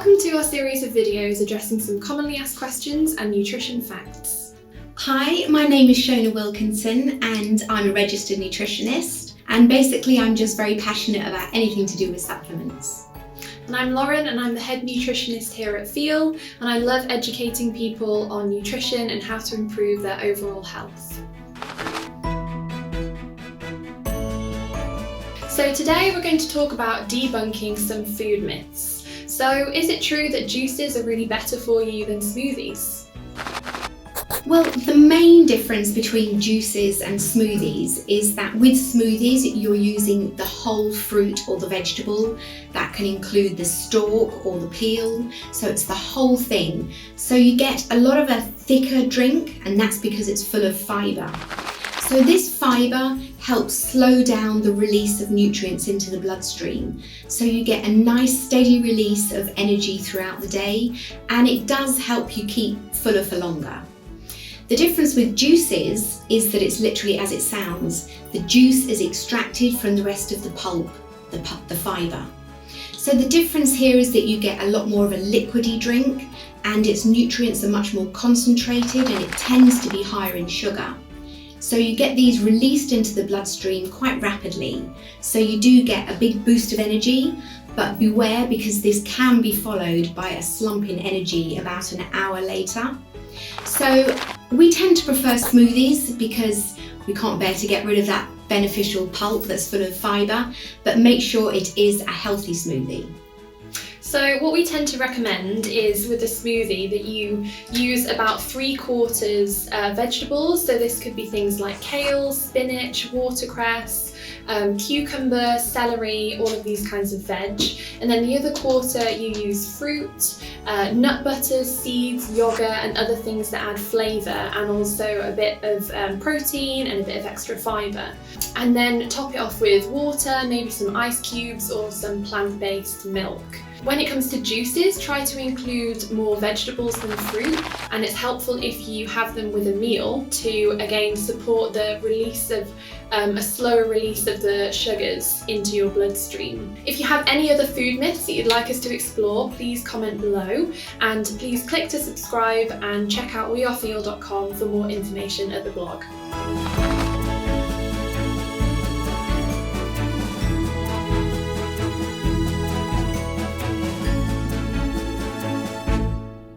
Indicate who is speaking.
Speaker 1: Welcome to our series of videos addressing some commonly asked questions and nutrition facts.
Speaker 2: Hi, my name is Shona Wilkinson and I'm a registered nutritionist, and basically I'm just very passionate about anything to do with supplements.
Speaker 1: And I'm Lauren and I'm the head nutritionist here at Feel, and I love educating people on nutrition and how to improve their overall health. So today we're going to talk about debunking some food myths. So is it true that juices are really better for you than smoothies?
Speaker 2: Well, the main difference between juices and smoothies is that with smoothies you're using the whole fruit or the vegetable. That can include the stalk or the peel, so it's the whole thing. So you get a lot of a thicker drink, and that's because it's full of fibre. So this fibre helps slow down the release of nutrients into the bloodstream. So you get a nice steady release of energy throughout the day, and it does help you keep fuller for longer. The difference with juices is that it's literally as it sounds. The juice is extracted from the rest of the pulp, the fibre. So the difference here is that you get a lot more of a liquidy drink, and its nutrients are much more concentrated, and it tends to be higher in sugar. So you get these released into the bloodstream quite rapidly. So you do get a big boost of energy, but beware, because this can be followed by a slump in energy about an hour later. So we tend to prefer smoothies because we can't bear to get rid of that beneficial pulp that's full of fibre, but make sure it is a healthy smoothie.
Speaker 1: So what we tend to recommend is with a smoothie that you use about 3/4 vegetables. So this could be things like kale, spinach, watercress, cucumber, celery, all of these kinds of veg. And then the other quarter you use fruit, nut butters, seeds, yogurt and other things that add flavour, and also a bit of protein and a bit of extra fibre. And then top it off with water, maybe some ice cubes or some plant-based milk. When it comes to juices, try to include more vegetables than fruit, and it's helpful if you have them with a meal to again support the release of a slower release of the sugars into your bloodstream. If you have any other food myths that you'd like us to explore, please comment below, and please click to subscribe and check out wearefeel.com for more information at the blog.